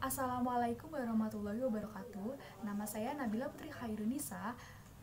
Assalamualaikum warahmatullahi wabarakatuh. Nama saya Nabila Putri Khairunisa,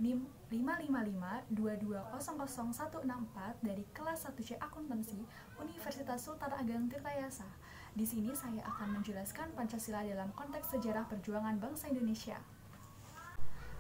NIM 55522000164 dari kelas 1C Akuntansi Universitas Sultan Ageng Tirtayasa. Di sini saya akan menjelaskan Pancasila dalam konteks sejarah perjuangan bangsa Indonesia.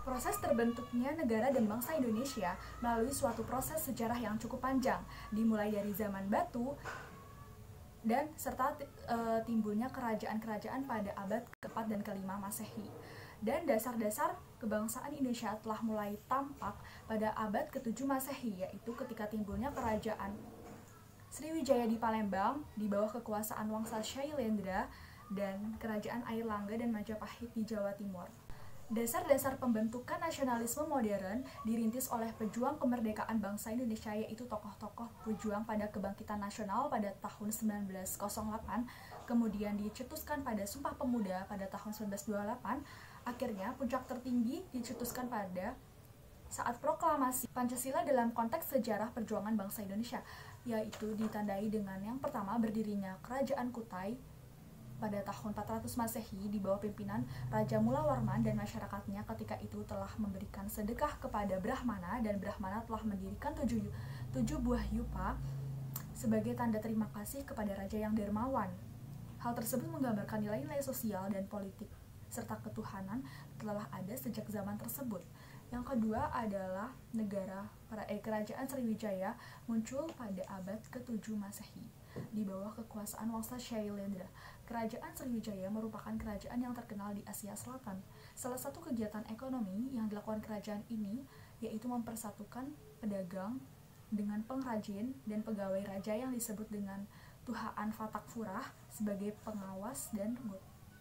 Proses terbentuknya negara dan bangsa Indonesia melalui suatu proses sejarah yang cukup panjang, dimulai dari zaman batu dan serta timbulnya kerajaan-kerajaan pada abad ke-4 dan ke-5 Masehi. Dan dasar-dasar kebangsaan Indonesia telah mulai tampak pada abad ke-7 Masehi, yaitu ketika timbulnya kerajaan Sriwijaya di Palembang di bawah kekuasaan Wangsa Syailendra dan kerajaan Airlangga dan Majapahit di Jawa Timur. Dasar-dasar pembentukan nasionalisme modern dirintis oleh pejuang kemerdekaan bangsa Indonesia, yaitu tokoh-tokoh pejuang pada kebangkitan nasional pada tahun 1908, kemudian dicetuskan pada Sumpah Pemuda pada tahun 1928, akhirnya puncak tertinggi dicetuskan pada saat proklamasi Pancasila dalam konteks sejarah perjuangan bangsa Indonesia, yaitu ditandai dengan yang pertama berdirinya Kerajaan Kutai pada tahun 400 Masehi di bawah pimpinan Raja Mulawarman dan masyarakatnya ketika itu telah memberikan sedekah kepada Brahmana, dan Brahmana telah mendirikan tujuh buah yupa sebagai tanda terima kasih kepada raja yang dermawan. Hal tersebut menggambarkan nilai-nilai sosial dan politik serta ketuhanan telah ada sejak zaman tersebut. Yang kedua adalah kerajaan Sriwijaya muncul pada abad ke-7 Masehi di bawah kekuasaan Wangsa Syailendra. Kerajaan Sriwijaya merupakan kerajaan yang terkenal di Asia Selatan. Salah satu kegiatan ekonomi yang dilakukan kerajaan ini yaitu mempersatukan pedagang dengan pengrajin dan pegawai raja yang disebut dengan Tuhaan Fatak Furah sebagai pengawas dan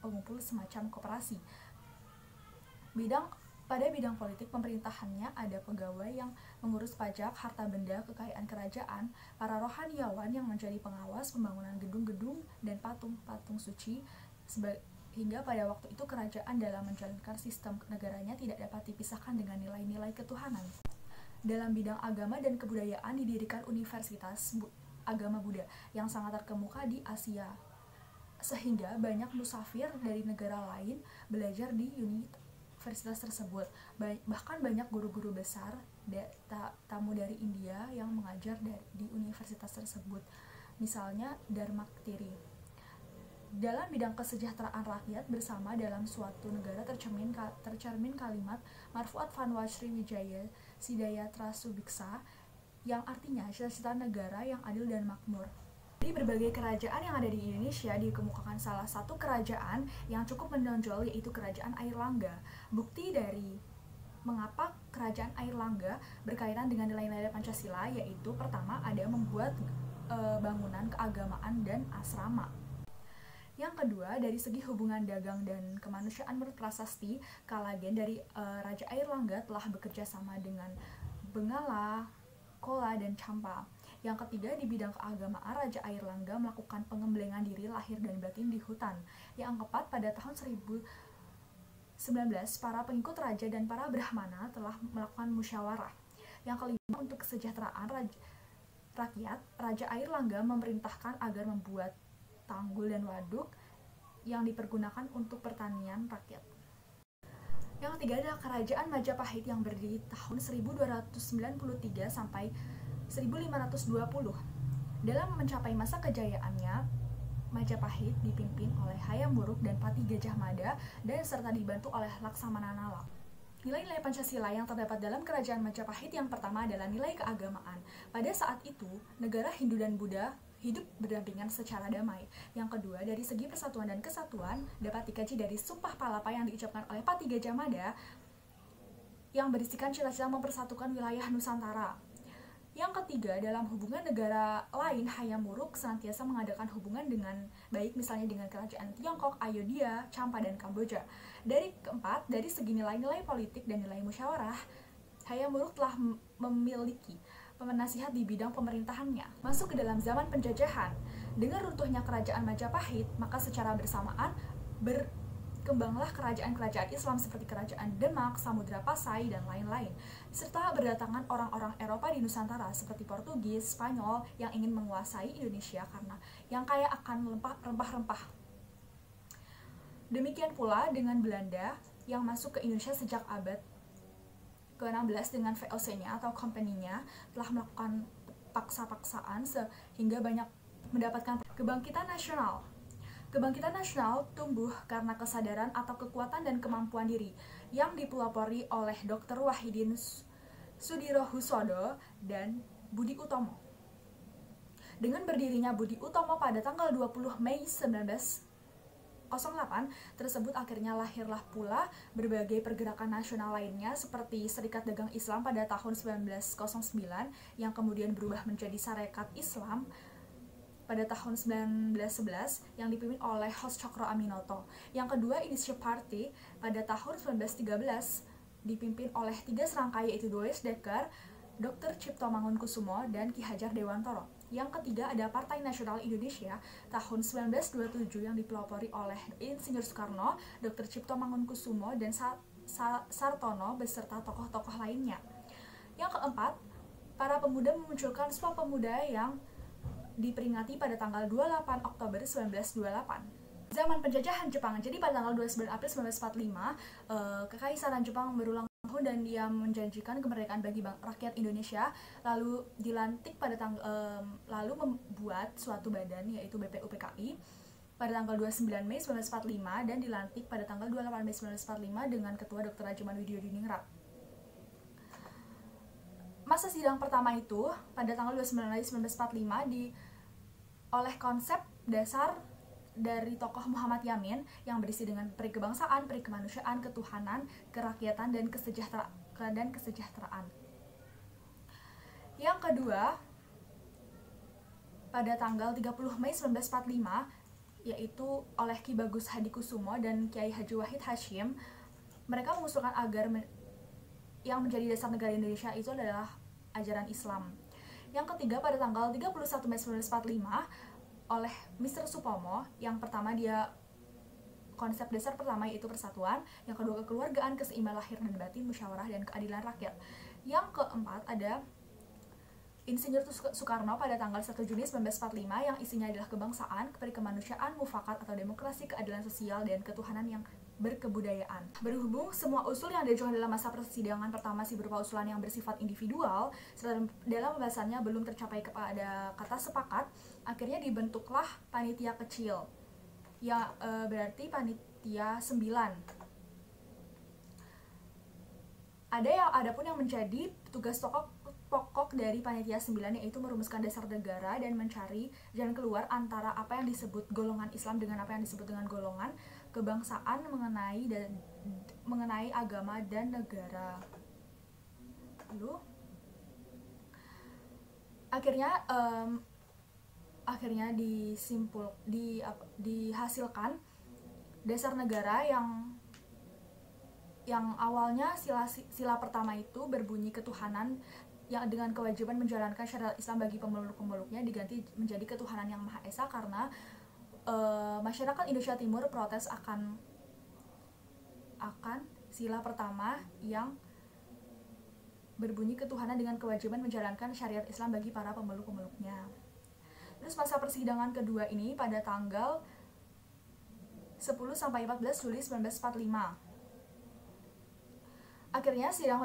pengumpul semacam koperasi. Pada bidang politik pemerintahannya ada pegawai yang mengurus pajak, harta benda, kekayaan kerajaan, para rohaniawan yang menjadi pengawas pembangunan gedung-gedung dan patung-patung suci, hingga pada waktu itu kerajaan dalam menjalankan sistem negaranya tidak dapat dipisahkan dengan nilai-nilai ketuhanan. Dalam bidang agama dan kebudayaan didirikan Universitas Agama Buddha yang sangat terkemuka di Asia, sehingga banyak musafir dari negara lain belajar di universitas tersebut. Bahkan banyak guru-guru besar tamu dari India yang mengajar di universitas tersebut, misalnya Dharmaktiri. Dalam bidang kesejahteraan rakyat bersama dalam suatu negara tercermin kalimat Marfuat Fanwa Sriwijaya Sidaya Trasubiksa, yang artinya cita-cita negara yang adil dan makmur. Dari berbagai kerajaan yang ada di Indonesia dikemukakan salah satu kerajaan yang cukup menonjol, yaitu Kerajaan Airlangga. Bukti dari mengapa Kerajaan Airlangga berkaitan dengan nilai-nilai Pancasila, yaitu pertama ada membuat bangunan keagamaan dan asrama. Yang kedua, dari segi hubungan dagang dan kemanusiaan menurut prasasti Kalagen dari Raja Airlangga telah bekerja sama dengan Bengala, Kola, dan Campa. Yang ketiga, di bidang keagamaan Raja Airlangga melakukan pengembelengan diri lahir dan batin di hutan. Yang keempat, pada tahun 1019 para pengikut raja dan para brahmana telah melakukan musyawarah. Yang kelima, untuk kesejahteraan rakyat, Raja Airlangga memerintahkan agar membuat tanggul dan waduk yang dipergunakan untuk pertanian rakyat. Yang ketiga adalah Kerajaan Majapahit yang berdiri tahun 1293 sampai 1520. Dalam mencapai masa kejayaannya, Majapahit dipimpin oleh Hayam Wuruk dan Pati Gajah Mada dan serta dibantu oleh Laksamana Nala. Nilai-nilai Pancasila yang terdapat dalam Kerajaan Majapahit yang pertama adalah nilai keagamaan. Pada saat itu, negara Hindu dan Buddha hidup berdampingan secara damai. Yang kedua, dari segi persatuan dan kesatuan dapat dikaji dari Sumpah Palapa yang diucapkan oleh Pati Gajah Mada yang berisikan cita-cita mempersatukan wilayah Nusantara. Yang ketiga, dalam hubungan negara lain, Hayam Wuruk senantiasa mengadakan hubungan dengan baik, misalnya dengan kerajaan Tiongkok, Ayodhya, Champa, dan Kamboja. Keempat, dari segi nilai-nilai politik dan nilai musyawarah, Hayam Wuruk telah memiliki penasihat di bidang pemerintahannya. Masuk ke dalam zaman penjajahan, dengan runtuhnya Kerajaan Majapahit, maka secara bersamaan berkembanglah kerajaan-kerajaan Islam seperti Kerajaan Demak, Samudra Pasai, dan lain-lain, serta berdatangan orang-orang Eropa di Nusantara seperti Portugis, Spanyol yang ingin menguasai Indonesia karena yang kaya akan rempah-rempah. Demikian pula dengan Belanda yang masuk ke Indonesia sejak abad ke-16 dengan VOC-nya atau company-nya telah melakukan paksa-paksaan sehingga banyak mendapatkan kebangkitan nasional. Kebangkitan nasional tumbuh karena kesadaran atau kekuatan dan kemampuan diri yang dipelopori oleh Dr. Wahidin Sudirohusodo dan Budi Utomo. Dengan berdirinya Budi Utomo pada tanggal 20 Mei 1908 tersebut, akhirnya lahirlah pula berbagai pergerakan nasional lainnya seperti Serikat Dagang Islam pada tahun 1909 yang kemudian berubah menjadi Sarekat Islam pada tahun 1911 yang dipimpin oleh Hos Cokro Aminoto. Yang kedua, Initiative Party pada tahun 1913 dipimpin oleh 3 serangkai, yaitu Doris Dekker, Dr. Cipto Mangunkusumo, dan Ki Hajar Dewantoro. Yang ketiga ada Partai Nasional Indonesia tahun 1927 yang dipelopori oleh Insinyur Soekarno, Dr. Cipto Mangunkusumo, dan Sartono beserta tokoh-tokoh lainnya. Yang keempat, para pemuda memunculkan Sumpah Pemuda yang diperingati pada tanggal 28 Oktober 1928. Zaman penjajahan Jepang, jadi pada tanggal 29 April 1945, Kekaisaran Jepang berulang tahun dan dia menjanjikan kemerdekaan bagi rakyat Indonesia, lalu dilantik pada lalu membuat suatu badan yaitu BPUPKI pada tanggal 29 Mei 1945 dan dilantik pada tanggal 28 Mei 1945 dengan Ketua Dr. Rajiman Widyodiningrat. Masa sidang pertama itu pada tanggal 29 Mei 1945 oleh konsep dasar dari tokoh Muhammad Yamin yang berisi dengan peri kebangsaan, peri kemanusiaan, ketuhanan, kerakyatan, dan kesejahteraan. Yang kedua, pada tanggal 30 Mei 1945, yaitu oleh Ki Bagus Hadikusumo dan Kiai Haji Wahid Hasyim, mereka mengusulkan agar yang menjadi dasar negara Indonesia itu adalah ajaran Islam. Yang ketiga, pada tanggal 31 Mei 1945 oleh Mr. Supomo, yang pertama dia konsep dasar pertama yaitu persatuan, yang kedua kekeluargaan, keseimbangan lahir dan batin, musyawarah, dan keadilan rakyat. Yang keempat ada Insinyur Soekarno pada tanggal 1 Juni 1945 yang isinya adalah kebangsaan, kemanusiaan, mufakat atau demokrasi, keadilan sosial, dan ketuhanan yang berkebudayaan. Berhubung semua usul yang diajukan dalam masa persidangan pertama berupa usulan yang bersifat individual, serta dalam pembahasannya belum tercapai kepada kata sepakat, akhirnya dibentuklah panitia kecil, yang berarti panitia 9. Ada pun yang menjadi tugas pokok dari panitia 9, yaitu merumuskan dasar negara dan mencari jalan keluar antara apa yang disebut golongan Islam dengan apa yang disebut dengan golongan kebangsaan mengenai agama dan negara. Lalu akhirnya dihasilkan dasar negara yang awalnya sila pertama itu berbunyi ketuhanan yang dengan kewajiban menjalankan syariat Islam bagi pemeluk-pemeluknya diganti menjadi ketuhanan yang Maha Esa karena masyarakat Indonesia Timur protes akan sila pertama yang berbunyi ketuhanan dengan kewajiban menjalankan syariat Islam bagi para pemeluk-pemeluknya. Terus masa persidangan kedua ini pada tanggal 10 sampai 14 Juli 1945. Akhirnya sidang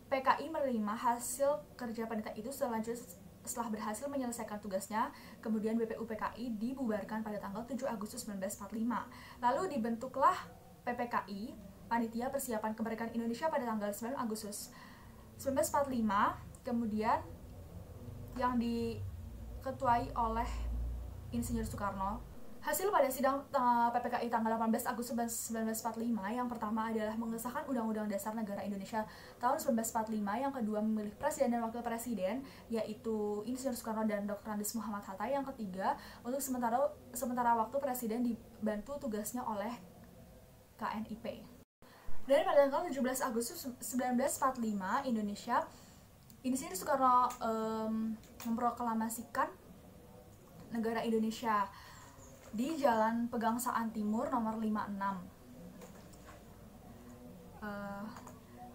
PKI menerima hasil kerja panitia itu setelah berhasil menyelesaikan tugasnya. Kemudian BPUPKI dibubarkan pada tanggal 7 Agustus 1945. Lalu dibentuklah PPKI, Panitia Persiapan Kemerdekaan Indonesia, pada tanggal 9 Agustus 1945. Kemudian yang diketuai oleh Insinyur Soekarno. Hasil pada sidang PPKI tanggal 18 Agustus 1945 yang pertama adalah mengesahkan Undang-Undang Dasar Negara Indonesia tahun 1945, yang kedua memilih presiden dan wakil presiden yaitu Insinyur Soekarno dan Dr. Andes Muhammad Hatta, yang ketiga untuk sementara waktu presiden dibantu tugasnya oleh KNIP. Dan pada tanggal 17 Agustus 1945 Insinyur Soekarno memproklamasikan negara Indonesia di Jalan Pegangsaan Timur nomor 56.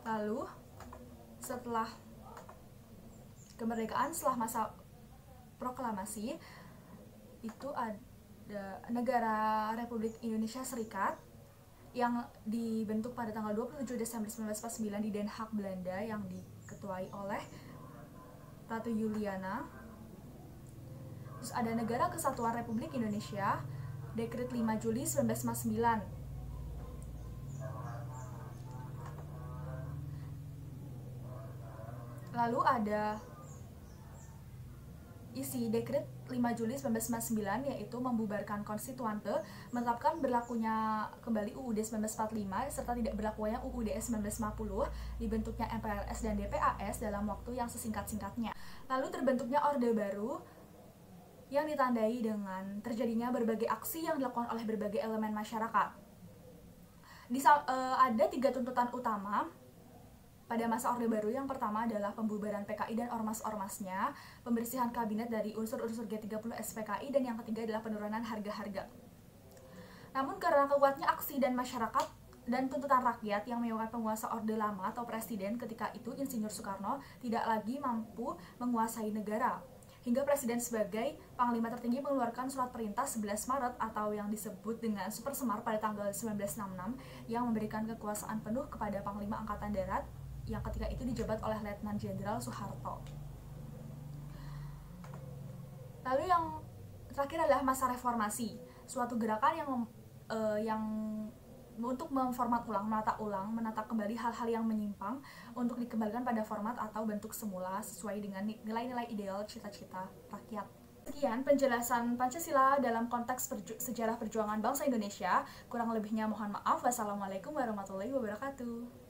Lalu setelah kemerdekaan, setelah masa proklamasi itu ada negara Republik Indonesia Serikat yang dibentuk pada tanggal 27 Desember 1949 di Den Haag, Belanda, yang diketuai oleh Ratu Juliana. Terus ada Negara Kesatuan Republik Indonesia, Dekret 5 Juli 1959. Lalu ada isi Dekret 5 Juli 1999, yaitu membubarkan konstituante, menetapkan berlakunya kembali UUD 1945 serta tidak berlakunya UUD 1950, dibentuknya MPLS dan DPAS dalam waktu yang sesingkat-singkatnya. Lalu terbentuknya Orde Baru yang ditandai dengan terjadinya berbagai aksi yang dilakukan oleh berbagai elemen masyarakat. Ada 3 tuntutan utama pada masa Orde Baru. Yang pertama adalah pembubaran PKI dan ormas-ormasnya, pembersihan kabinet dari unsur-unsur G30 SPKI, dan yang ketiga adalah penurunan harga-harga. Namun karena kuatnya aksi dan masyarakat dan tuntutan rakyat yang menyebabkan penguasa Orde Lama atau Presiden ketika itu, Insinyur Soekarno, tidak lagi mampu menguasai negara, hingga Presiden sebagai Panglima tertinggi mengeluarkan surat perintah 11 Maret atau yang disebut dengan Super Semar pada tanggal 1966 yang memberikan kekuasaan penuh kepada Panglima Angkatan Darat yang ketika itu dijabat oleh Letnan Jenderal Soeharto. Lalu yang terakhir adalah masa reformasi, suatu gerakan yang untuk memformat ulang, menata kembali hal-hal yang menyimpang untuk dikembalikan pada format atau bentuk semula sesuai dengan nilai-nilai ideal cita-cita rakyat. Sekian penjelasan Pancasila dalam konteks sejarah perjuangan bangsa Indonesia. Kurang lebihnya mohon maaf. Wassalamualaikum warahmatullahi wabarakatuh.